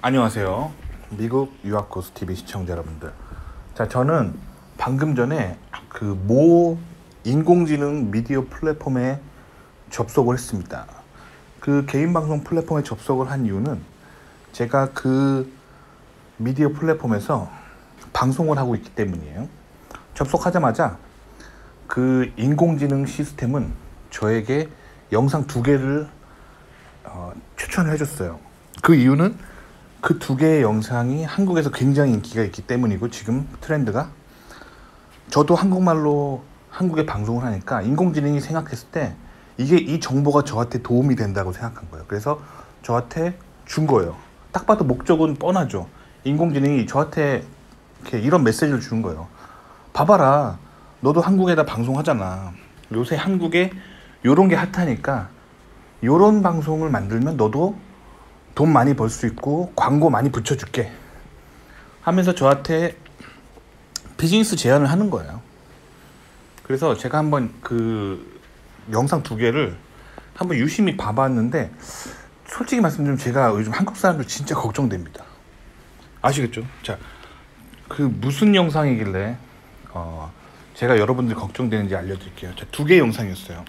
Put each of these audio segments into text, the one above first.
안녕하세요. 미국 유학고수 TV 시청자 여러분들. 자, 저는 방금 전에 그 모 인공지능 미디어 플랫폼에 접속을 했습니다. 그 개인 방송 플랫폼에 접속을 한 이유는 제가 그 미디어 플랫폼에서 방송을 하고 있기 때문이에요. 접속하자마자 그 인공지능 시스템은 저에게 영상 2개를 추천을 해줬어요. 그 이유는 그 2개의 영상이 한국에서 굉장히 인기가 있기 때문이고, 지금 트렌드가, 저도 한국말로 한국에 방송을 하니까 인공지능이 생각했을 때 이 정보가 저한테 도움이 된다고 생각한 거예요. 그래서 저한테 준 거예요. 딱 봐도 목적은 뻔하죠. 인공지능이 저한테 이런 메시지를 주는 거예요. 봐봐라, 너도 한국에다 방송하잖아. 요새 한국에 요런 게 핫하니까 요런 방송을 만들면 너도 돈 많이 벌 수 있고 광고 많이 붙여줄게 하면서 저한테 비즈니스 제안을 하는 거예요. 그래서 제가 한번 그 영상 2개를 한번 유심히 봐봤는데, 솔직히 말씀드리면 제가 요즘 한국 사람들 진짜 걱정됩니다. 아시겠죠? 자, 그 무슨 영상이길래 제가 여러분들 걱정되는지 알려드릴게요. 자, 2개의 영상이었어요.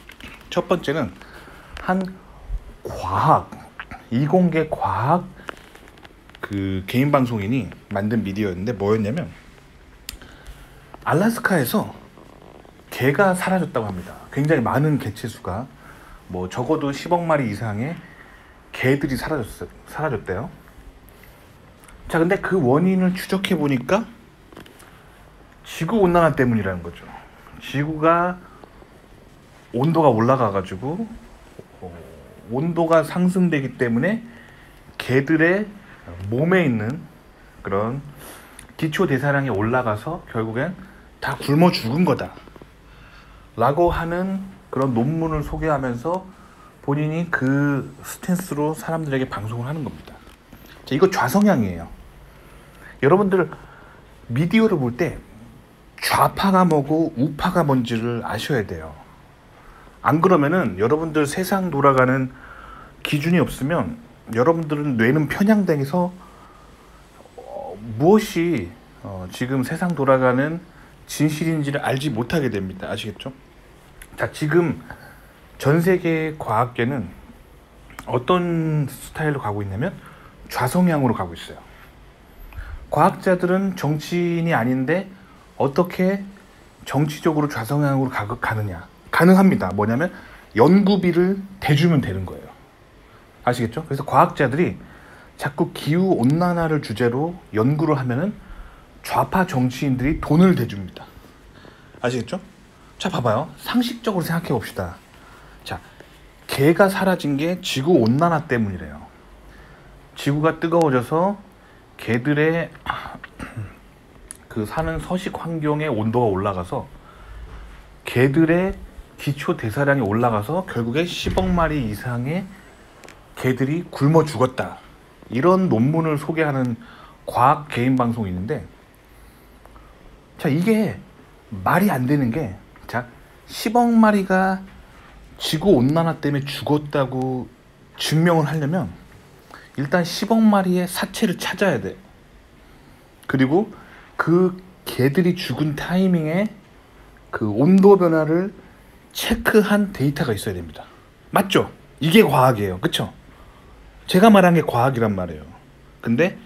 첫 번째는 한 이공계 과학 그 개인 방송인이 만든 미디어였는데, 뭐였냐면 알래스카에서 개가 사라졌다고 합니다. 굉장히 많은 개체수가, 뭐 적어도 10억 마리 이상의 개들이 사라졌대요. 자, 근데 그 원인을 추적해 보니까 지구 온난화 때문이라는 거죠. 지구가 온도가 올라가 가지고 온도가 상승되기 때문에 개들의 몸에 있는 그런 기초 대사량이 올라가서 결국엔 다 굶어 죽은 거다 라고 하는 그런 논문을 소개하면서 본인이 그 스탠스로 사람들에게 방송을 하는 겁니다. 자, 이거 좌성향이에요. 여러분들 미디어를 볼 때 좌파가 뭐고 우파가 뭔지를 아셔야 돼요. 안 그러면은 여러분들 세상 돌아가는 기준이 없으면 여러분들은 뇌는 편향돼서 무엇이 지금 세상 돌아가는 진실인지를 알지 못하게 됩니다. 아시겠죠? 자, 지금 전 세계 과학계는 어떤 스타일로 가고 있냐면 좌성향으로 가고 있어요. 과학자들은 정치인이 아닌데 어떻게 정치적으로 좌성향으로 가느냐? 가능합니다. 뭐냐면 연구비를 대주면 되는 거예요. 아시겠죠? 그래서 과학자들이 자꾸 기후온난화를 주제로 연구를 하면은 좌파 정치인들이 돈을 대줍니다. 아시겠죠? 자, 봐봐요. 상식적으로 생각해 봅시다. 자, 개가 사라진 게 지구온난화 때문이래요. 지구가 뜨거워져서 개들의 그 사는 서식 환경의 온도가 올라가서 개들의 기초 대사량이 올라가서 결국에 10억 마리 이상의 개들이 굶어 죽었다. 이런 논문을 소개하는 과학 개인 방송이 있는데, 자, 이게 말이 안 되는 게, 자, 10억 마리가 지구 온난화 때문에 죽었다고 증명을 하려면 일단 10억 마리의 사체를 찾아야 돼. 그리고 그 개들이 죽은 타이밍에 그 온도 변화를 체크한 데이터가 있어야 됩니다. 맞죠? 이게 과학이에요. 그쵸? 제가 말한 게 과학이란 말이에요. 근데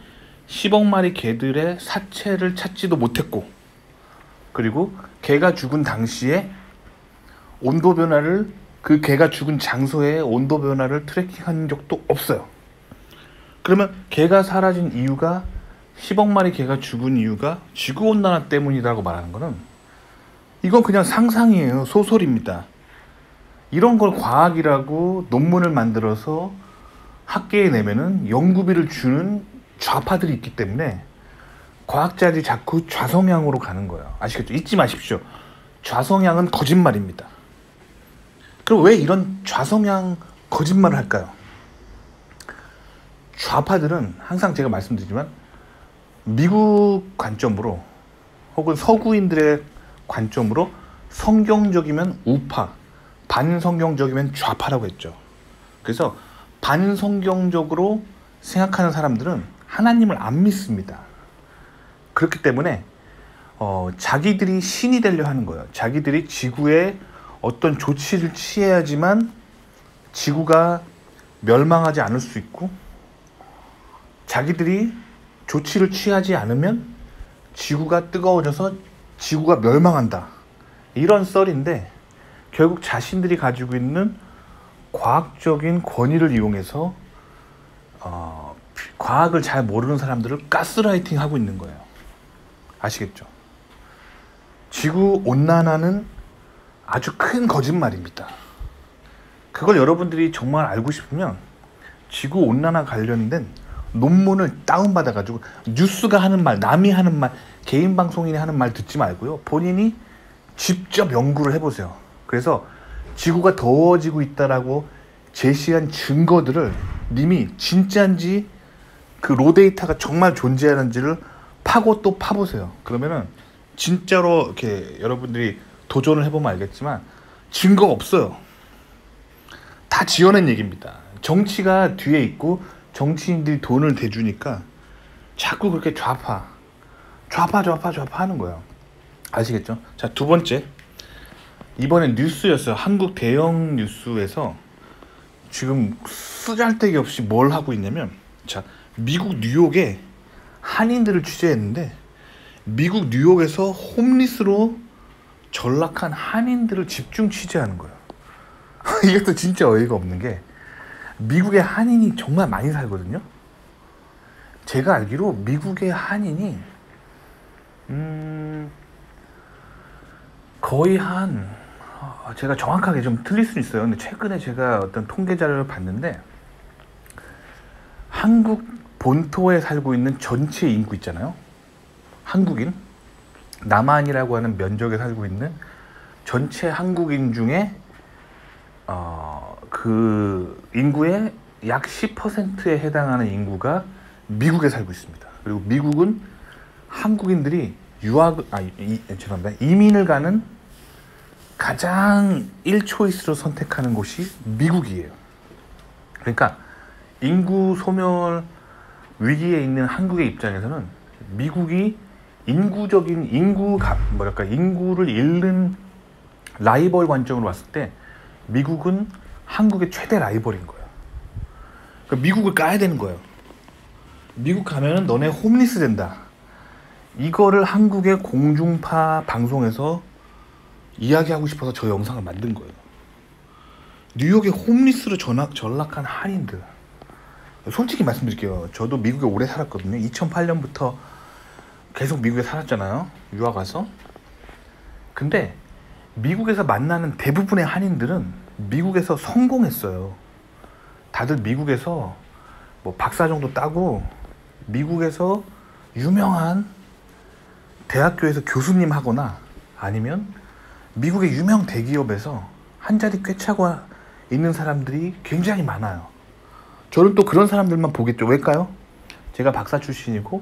10억 마리 개들의 사체를 찾지도 못했고, 그리고 개가 죽은 당시에 온도 변화를, 그 개가 죽은 장소의 온도 변화를 트래킹한 적도 없어요. 그러면 개가 사라진 이유가, 10억 마리 개가 죽은 이유가 지구온난화 때문이라고 말하는 거는, 이건 그냥 상상이에요. 소설입니다. 이런 걸 과학이라고 논문을 만들어서 학계에 내면은 연구비를 주는 좌파들이 있기 때문에 과학자들이 자꾸 좌성향으로 가는 거예요. 아시겠죠? 잊지 마십시오. 좌성향은 거짓말입니다. 그럼 왜 이런 좌성향 거짓말을 할까요? 좌파들은 항상 제가 말씀드리지만 미국 관점으로 혹은 서구인들의 관점으로 성경적이면 우파, 반성경적이면 좌파라고 했죠. 그래서 반성경적으로 생각하는 사람들은 하나님을 안 믿습니다. 그렇기 때문에 자기들이 신이 되려 하는 거예요. 자기들이 지구에 어떤 조치를 취해야지만 지구가 멸망하지 않을 수 있고, 자기들이 조치를 취하지 않으면 지구가 뜨거워져서 지구가 멸망한다. 이런 썰인데, 결국 자신들이 가지고 있는 과학적인 권위를 이용해서 과학을 잘 모르는 사람들을 가스라이팅 하고 있는 거예요. 아시겠죠? 지구 온난화는 아주 큰 거짓말입니다. 그걸 여러분들이 정말 알고 싶으면 지구 온난화 관련된 논문을 다운받아가지고 뉴스가 하는 말, 남이 하는 말, 개인 방송인이 하는 말 듣지 말고요, 본인이 직접 연구를 해보세요. 그래서 지구가 더워지고 있다라고 제시한 증거들을 님이 진짜인지 그 로데이터가 정말 존재하는지를 파고 또 파보세요. 그러면은 진짜로 이렇게 여러분들이 도전을 해보면 알겠지만 증거가 없어요. 다 지어낸 얘기입니다. 정치가 뒤에 있고 정치인들이 돈을 대주니까 자꾸 그렇게 좌파 하는 거예요. 아시겠죠? 자, 두 번째, 이번엔 뉴스였어요. 한국 대형 뉴스에서 지금 쓰잘데기 없이 뭘 하고 있냐면, 자, 미국 뉴욕에 한인들을 취재했는데 미국 뉴욕에서 홈리스로 전락한 한인들을 집중 취재하는 거예요. 이것도 진짜 어이가 없는 게, 미국에 한인이 정말 많이 살거든요. 제가 알기로 미국의 한인이 거의 한, 제가 정확하게 좀 틀릴 수 있어요. 근데 최근에 제가 어떤 통계 자료를 봤는데, 한국 본토에 살고 있는 전체 인구 있잖아요. 한국인, 남한이라고 하는 면적에 살고 있는 전체 한국인 중에 그 인구의 약 10%에 해당하는 인구가 미국에 살고 있습니다. 그리고 미국은 한국인들이 이민을 가는 가장 1초이스로 선택하는 곳이 미국이에요. 그러니까 인구 소멸 위기에 있는 한국의 입장에서는 미국이 인구적인 인구를 잃는 라이벌 관점으로 봤을 때 미국은 한국의 최대 라이벌인 거예요. 그러니까 미국을 까야 되는 거예요. 미국 가면은 너네 홈리스 된다. 이거를 한국의 공중파 방송에서 이야기하고 싶어서 저 영상을 만든 거예요. 뉴욕의 홈리스로 전락한 한인들. 솔직히 말씀드릴게요. 저도 미국에 오래 살았거든요. 2008년부터 계속 미국에 살았잖아요. 유학 와서. 근데 미국에서 만나는 대부분의 한인들은 미국에서 성공했어요. 다들 미국에서 뭐 박사 정도 따고 미국에서 유명한 대학교에서 교수님 하거나 아니면 미국의 유명 대기업에서 한 자리 꿰차고 있는 사람들이 굉장히 많아요. 저는 또 그런 사람들만 보겠죠. 왜일까요? 제가 박사 출신이고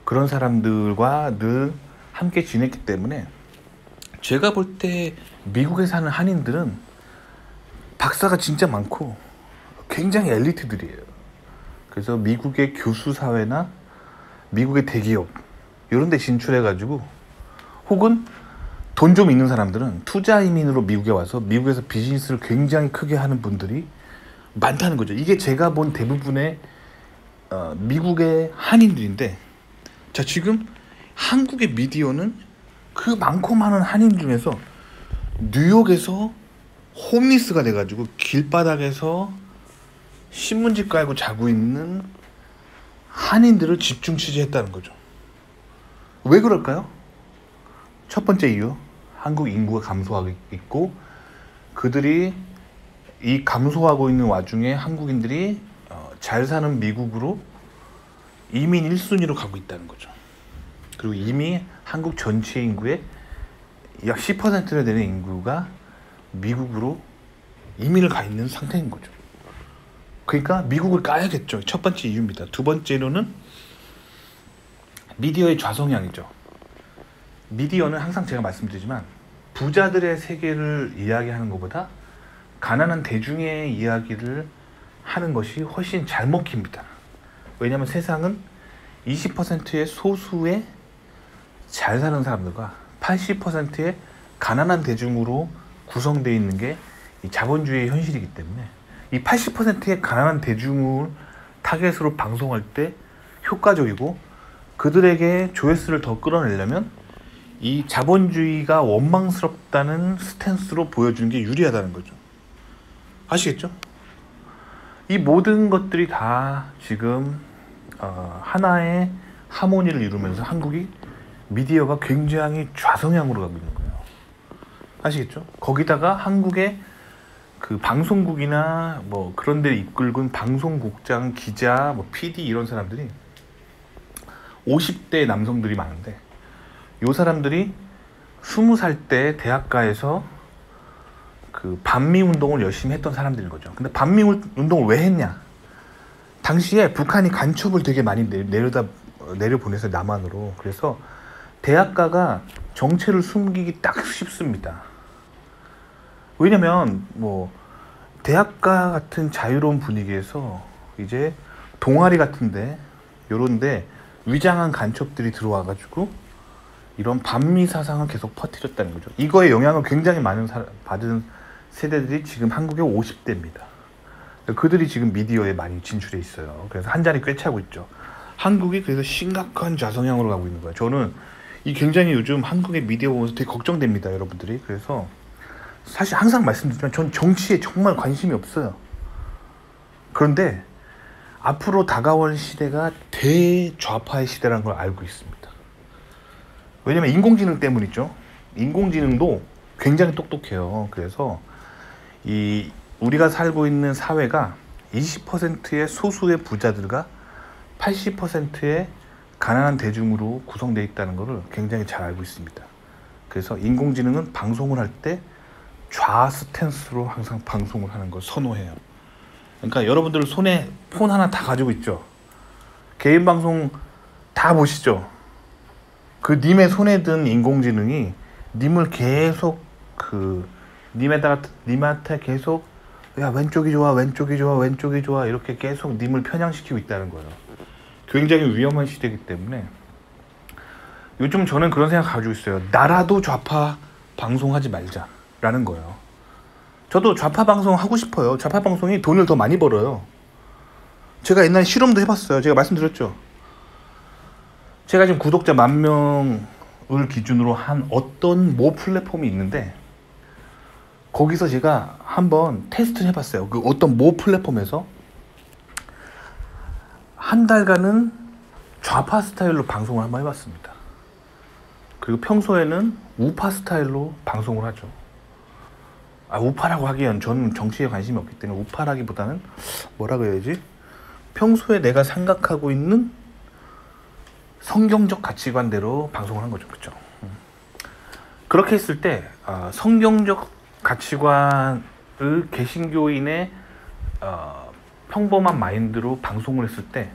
그런 사람들과 늘 함께 지냈기 때문에 제가 볼 때 미국에 사는 한인들은 박사가 진짜 많고 굉장히 엘리트들이에요. 그래서 미국의 교수 사회나 미국의 대기업 이런 데 진출해가지고, 혹은 돈 좀 있는 사람들은 투자 이민으로 미국에 와서 미국에서 비즈니스를 굉장히 크게 하는 분들이 많다는 거죠. 이게 제가 본 대부분의 미국의 한인들인데, 자, 지금 한국의 미디어는 그 많고 많은 한인 중에서 뉴욕에서 홈리스가 돼가지고 길바닥에서 신문지 깔고 자고 있는 한인들을 집중 취재했다는 거죠. 왜 그럴까요? 첫 번째 이유, 한국 인구가 감소하고 있고 그들이 이 감소하고 있는 와중에 한국인들이 잘 사는 미국으로 이민 1순위로 가고 있다는 거죠. 그리고 이미 한국 전체 인구의 약 10%나 되는 인구가 미국으로 이민을 가 있는 상태인 거죠. 그러니까 미국을 까야겠죠. 첫 번째 이유입니다. 두 번째로는 미디어의 좌성향이죠. 미디어는 항상 제가 말씀드리지만 부자들의 세계를 이야기하는 것보다 가난한 대중의 이야기를 하는 것이 훨씬 잘 먹힙니다. 왜냐면 세상은 20%의 소수의 잘 사는 사람들과 80%의 가난한 대중으로 구성되어 있는 게 이 자본주의의 현실이기 때문에 이 80%의 가난한 대중을 타겟으로 방송할 때 효과적이고, 그들에게 조회수를 더 끌어내려면 이 자본주의가 원망스럽다는 스탠스로 보여주는 게 유리하다는 거죠. 아시겠죠? 이 모든 것들이 다 지금 하나의 하모니를 이루면서 한국이 미디어가 굉장히 좌성향으로 가고 있는 거예요. 아시겠죠? 거기다가 한국의 그 방송국이나 뭐 그런 데 이끌군 방송국장, 기자, 뭐 PD 이런 사람들이 50대 남성들이 많은데, 요 사람들이 20살 때 대학가에서 그 반미 운동을 열심히 했던 사람들인 거죠. 근데 반미 운동을 왜 했냐? 당시에 북한이 간첩을 되게 많이 내려보내서 남한으로. 그래서 대학가가 정체를 숨기기 딱 쉽습니다. 왜냐면 뭐 대학가 같은 자유로운 분위기에서 이제 동아리 같은데 요런데 위장한 간첩들이 들어와가지고 이런 반미 사상을 계속 퍼뜨렸다는 거죠. 이거에 영향을 굉장히 많은 받은 세대들이 지금 한국의 50대입니다. 그들이 지금 미디어에 많이 진출해 있어요. 그래서 한 자리 꿰차고 있죠. 한국이 그래서 심각한 좌성향으로 가고 있는 거예요. 저는 이 굉장히 요즘 한국의 미디어 보면서 되게 걱정됩니다, 여러분들이. 그래서 사실 항상 말씀드리지만 전 정치에 정말 관심이 없어요. 그런데 앞으로 다가올 시대가 대좌파의 시대라는 걸 알고 있습니다. 왜냐면 인공지능 때문이죠. 인공지능도 굉장히 똑똑해요. 그래서 이 우리가 살고 있는 사회가 20%의 소수의 부자들과 80%의 가난한 대중으로 구성되어 있다는 것을 굉장히 잘 알고 있습니다. 그래서 인공지능은 방송을 할 때 좌 스탠스로 항상 방송을 하는 걸 선호해요. 그러니까 여러분들 손에 폰 하나 다 가지고 있죠. 개인 방송 다 보시죠. 그 님의 손에 든 인공지능이 님을 계속 님한테 계속 야 왼쪽이 좋아 왼쪽이 좋아 왼쪽이 좋아 이렇게 계속 님을 편향시키고 있다는 거예요. 굉장히 위험한 시대이기 때문에 요즘 저는 그런 생각 가지고 있어요. 나라도 좌파 방송하지 말자라는 거예요. 저도 좌파 방송 하고 싶어요. 좌파 방송이 돈을 더 많이 벌어요. 제가 옛날에 실험도 해봤어요. 제가 말씀드렸죠. 제가 지금 구독자 10,000명을 기준으로 한 어떤 모 플랫폼이 있는데, 거기서 제가 한번 테스트를 해봤어요. 그 어떤 모 플랫폼에서 한 달간은 좌파 스타일로 방송을 한번 해봤습니다. 그리고 평소에는 우파 스타일로 방송을 하죠. 우파라고 하기엔 저는 정치에 관심이 없기 때문에 우파라기보다는 뭐라 그래야지? 평소에 내가 생각하고 있는 성경적 가치관대로 방송을 한 거죠. 그렇죠? 그렇게 했을 때 성경적 가치관을 개신교인의 평범한 마인드로 방송을 했을 때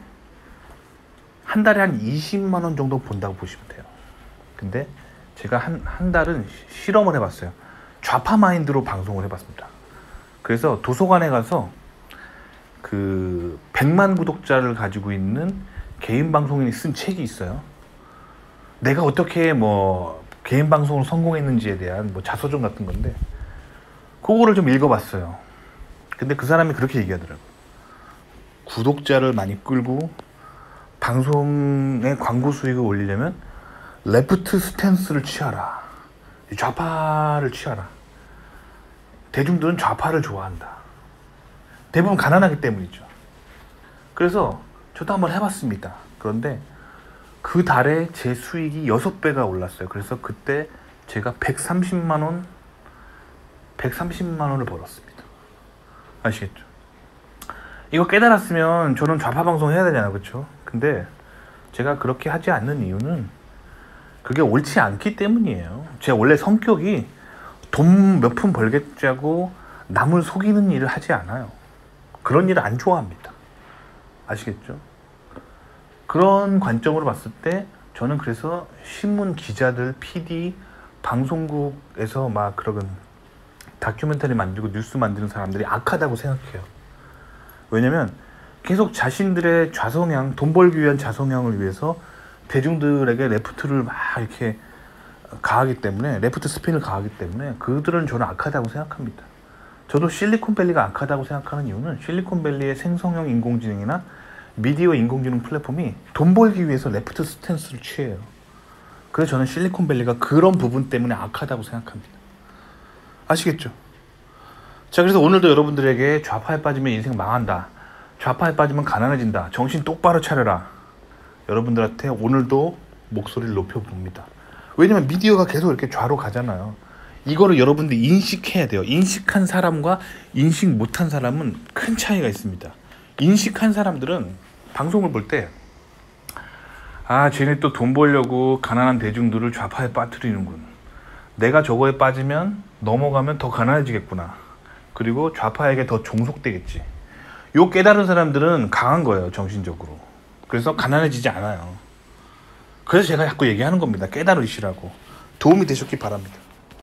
한 달에 한 20만 원 정도 본다고 보시면 돼요. 근데 제가 한 달은 실험을 해봤어요. 좌파 마인드로 방송을 해봤습니다. 그래서 도서관에 가서 그 100만 구독자를 가지고 있는 개인 방송인이 쓴 책이 있어요. 내가 어떻게 뭐 개인 방송을 성공했는지에 대한 뭐 자서전 같은 건데, 그거를 좀 읽어봤어요. 근데 그 사람이 그렇게 얘기하더라고요. 구독자를 많이 끌고 방송의 광고 수익을 올리려면 레프트 스탠스를 취하라. 좌파를 취하라. 대중들은 좌파를 좋아한다. 대부분 가난하기 때문이죠. 그래서 저도 한번 해봤습니다. 그런데 그 달에 제 수익이 6배가 올랐어요. 그래서 그때 제가 130만 원을 벌었습니다. 아시겠죠? 이거 깨달았으면 저는 좌파 방송 해야 되잖아요. 그렇죠? 근데 제가 그렇게 하지 않는 이유는 그게 옳지 않기 때문이에요. 제 원래 성격이 돈 몇 푼 벌겠자고 남을 속이는 일을 하지 않아요. 그런 일을 안 좋아합니다. 아시겠죠? 그런 관점으로 봤을 때 저는 그래서 신문 기자들, PD, 방송국에서 막 그런 다큐멘터리 만들고 뉴스 만드는 사람들이 악하다고 생각해요. 왜냐면 계속 자신들의 좌성향, 돈 벌기 위한 좌성향을 위해서 대중들에게 레프트를 막 이렇게 가하기 때문에, 레프트 스핀을 가하기 때문에 그들은 저는 악하다고 생각합니다. 저도 실리콘밸리가 악하다고 생각하는 이유는 실리콘밸리의 생성형 인공지능이나 미디어 인공지능 플랫폼이 돈 벌기 위해서 레프트 스탠스를 취해요. 그래서 저는 실리콘밸리가 그런 부분 때문에 악하다고 생각합니다. 아시겠죠? 자, 그래서 오늘도 여러분들에게 좌파에 빠지면 인생 망한다, 좌파에 빠지면 가난해진다, 정신 똑바로 차려라, 여러분들한테 오늘도 목소리를 높여봅니다. 왜냐면 미디어가 계속 이렇게 좌로 가잖아요. 이거를 여러분들이 인식해야 돼요. 인식한 사람과 인식 못한 사람은 큰 차이가 있습니다. 인식한 사람들은 방송을 볼 때, 아, 쟤네 또 돈 벌려고 가난한 대중들을 좌파에 빠뜨리는군, 내가 저거에 빠지면 넘어가면 더 가난해지겠구나, 그리고 좌파에게 더 종속되겠지, 요 깨달은 사람들은 강한 거예요, 정신적으로. 그래서 가난해지지 않아요. 그래서 제가 자꾸 얘기하는 겁니다. 깨달으시라고. 도움이 되셨기 바랍니다.